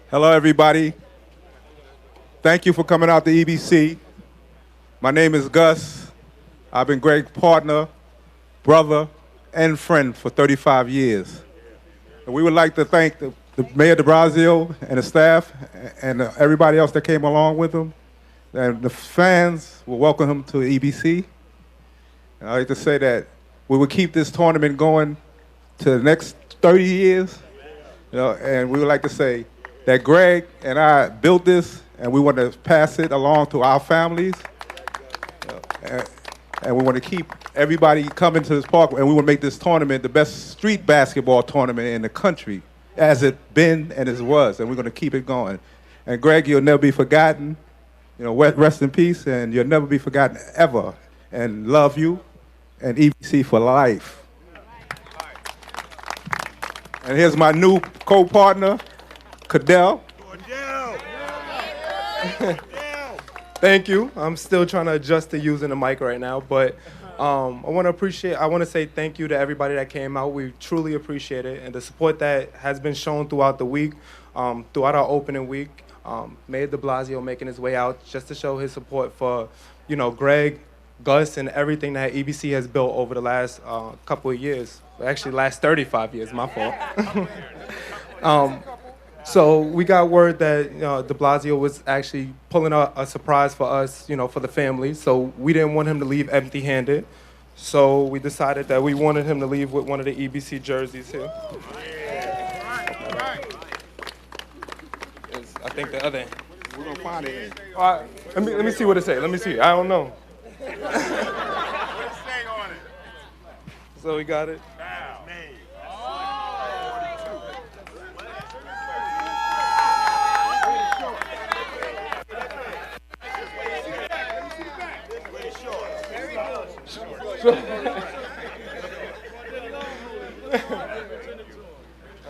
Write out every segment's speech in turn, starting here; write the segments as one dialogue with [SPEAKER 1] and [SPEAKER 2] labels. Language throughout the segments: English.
[SPEAKER 1] Hello, everybody. Thank you for coming out to EBC. My name is Gus. I've been Greg's partner, brother, and friend for 35 years. And we would like to thank the Mayor de Blasio and the staff and everybody else that came along with him. And the fans will welcome him to EBC. And I'd like to say that we will keep this tournament going to the next 30 years. And we would like to say that Greg and I built this, and we want to pass it along to our families. And we want to keep everybody coming to this park, and we want to make this tournament the best street basketball tournament in the country, as it been and as was, and we're going to keep it going. And Greg, you'll never be forgotten. Rest in peace, and you'll never be forgotten ever. And love you, and EBC for life. And here's my new co-partner, Cadell.
[SPEAKER 2] Thank you. I'm still trying to adjust to using the mic right now, but I want to say thank you to everybody that came out. We truly appreciate it, and the support that has been shown throughout the week, throughout our opening week. Mayor de Blasio making his way out just to show his support for, Greg, Gus, and everything that EBC has built over the last couple of years. Actually, last 35 years, my fault. So we got word that de Blasio was actually pulling a surprise for us, for the family. So we didn't want him to leave empty-handed. So we decided that we wanted him to leave with one of the EBC jerseys here. I think the other.
[SPEAKER 1] We're gonna find it.
[SPEAKER 2] Let me see what it say. Let me see. I don't know. So we got it.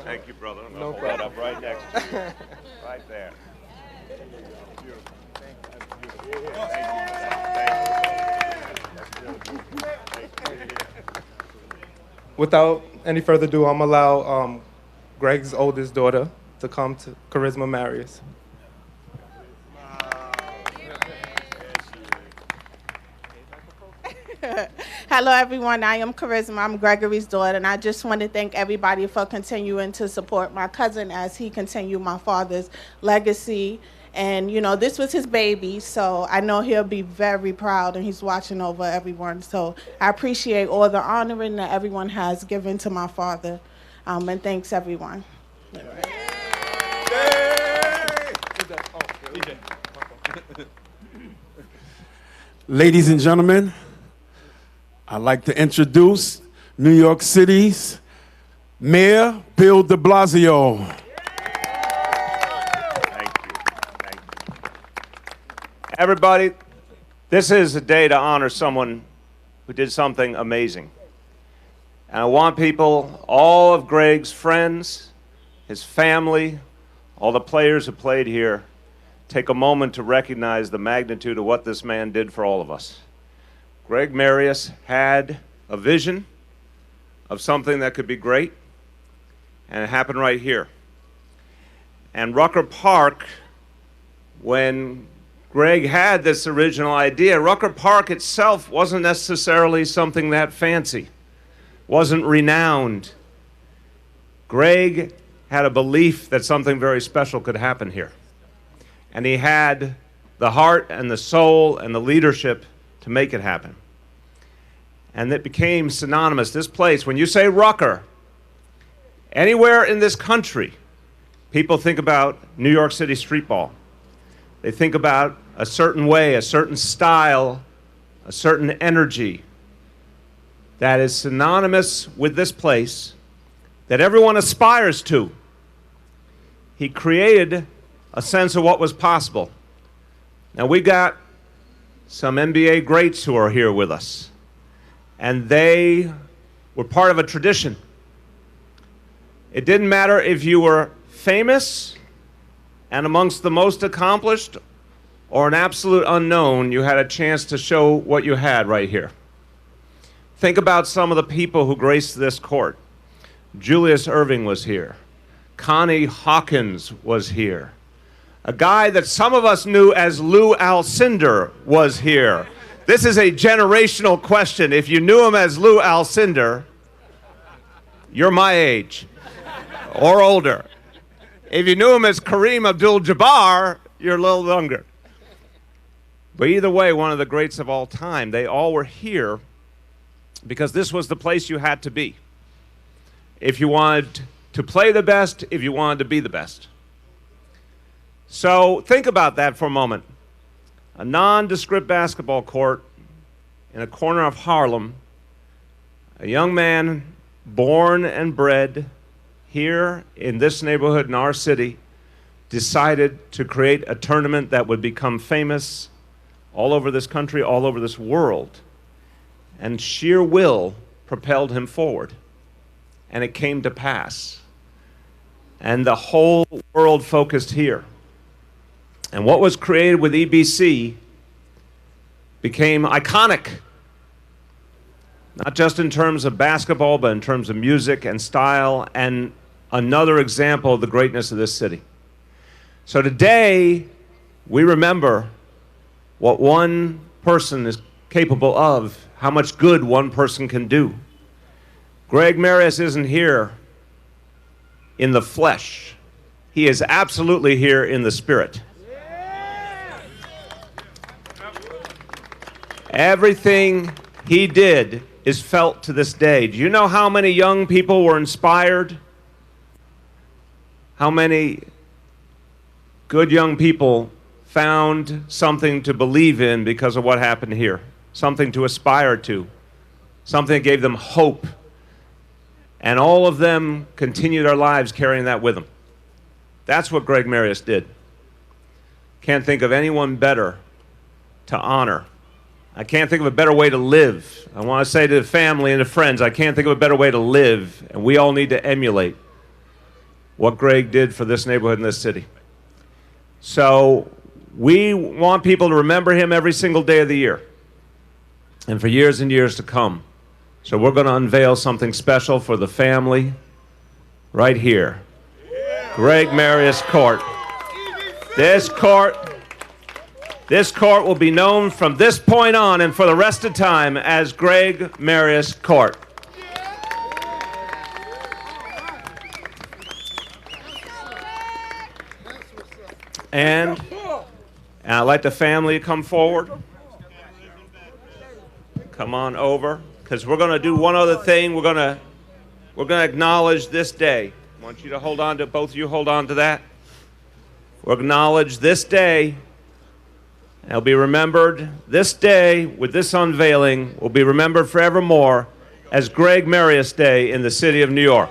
[SPEAKER 3] Thank you, brother.
[SPEAKER 2] No
[SPEAKER 3] Hold
[SPEAKER 2] problem.
[SPEAKER 3] that up right next to you. Right there.
[SPEAKER 2] Without any further ado, I'm going to allow Greg's oldest daughter to come to Charisma Marius.
[SPEAKER 4] Hello, everyone. I am Charisma. I'm Gregory's daughter, and I just want to thank everybody for continuing to support my cousin as he continued my father's legacy. And, this was his baby, so I know he'll be very proud, and he's watching over everyone. So I appreciate all the honoring that everyone has given to my father, and thanks, everyone.
[SPEAKER 5] Ladies and gentlemen, I'd like to introduce New York City's Mayor Bill de Blasio.
[SPEAKER 3] Thank you. Thank you. Everybody, this is a day to honor someone who did something amazing. And I want people, all of Greg's friends, his family, all the players who played here, take a moment to recognize the magnitude of what this man did for all of us. Greg Marius had a vision of something that could be great, and it happened right here. And Rucker Park, when Greg had this original idea, Rucker Park itself wasn't necessarily something that fancy, wasn't renowned. Greg had a belief that something very special could happen here. And he had the heart and the soul and the leadership to make it happen. And it became synonymous. This place, when you say Rucker, anywhere in this country, people think about New York City street ball. They think about a certain way, a certain style, a certain energy that is synonymous with this place that everyone aspires to. He created a sense of what was possible. Now, we got some NBA greats who are here with us, and they were part of a tradition. It didn't matter if you were famous and amongst the most accomplished or an absolute unknown, you had a chance to show what you had right here. Think about some of the people who graced this court. Julius Erving was here. Connie Hawkins was here. A guy that some of us knew as Lou Alcindor was here. This is a generational question. If you knew him as Lou Alcindor, you're my age or older. If you knew him as Kareem Abdul-Jabbar, you're a little younger. But either way, one of the greats of all time. They all were here because this was the place you had to be. If you wanted to play the best, if you wanted to be the best. So think about that for a moment. A nondescript basketball court in a corner of Harlem, a young man born and bred here in this neighborhood in our city decided to create a tournament that would become famous all over this country, all over this world. And sheer will propelled him forward. And it came to pass. And the whole world focused here. And what was created with EBC became iconic, not just in terms of basketball, but in terms of music and style, and another example of the greatness of this city. So today, we remember what one person is capable of, how much good one person can do. Greg Marius isn't here in the flesh. He is absolutely here in the spirit. Everything he did is felt to this day. Do you know how many young people were inspired? How many good young people found something to believe in because of what happened here? Something to aspire to. Something that gave them hope. And all of them continued their lives carrying that with them. That's what Greg Marius did. Can't think of anyone better to honor. I can't think of a better way to live. I want to say to the family and the friends, I can't think of a better way to live. And we all need to emulate what Greg did for this neighborhood and this city. So we want people to remember him every single day of the year and for years and years to come. So we're going to unveil something special for the family right here. Greg Marius Court. This court will be known from this point on and for the rest of time as Greg Marius Court. And I'd like the family to come forward. Come on over, because we're going to do one other thing. We're going to acknowledge this day. I want you to hold on to, both of you hold on to that. We'll acknowledge this day. It'll be remembered, this day, with this unveiling, will be remembered forevermore as Greg Marius Day in the city of New York.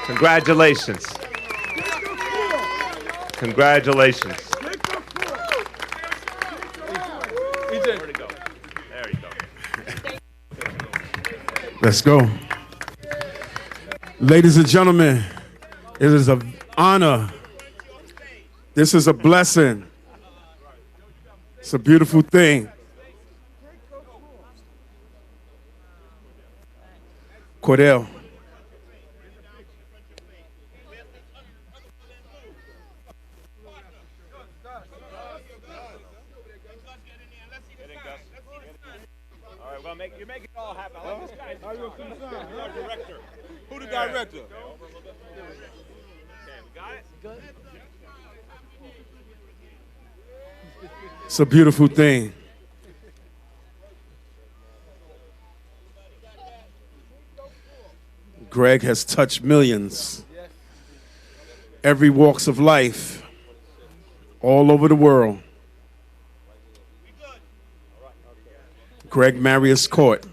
[SPEAKER 3] Congratulations. Congratulations. Where'd it go? There you go.
[SPEAKER 5] Let's go. Ladies and gentlemen, it is an honor. This is a blessing. It's a beautiful thing. Cordell.
[SPEAKER 3] All right, you're making it all happen. I like this guy.
[SPEAKER 1] Director. Who the director?
[SPEAKER 3] Okay, we got it? Good.
[SPEAKER 5] It's a beautiful thing. Greg has touched millions. Every walks of life. All over the world. Greg Marius Court.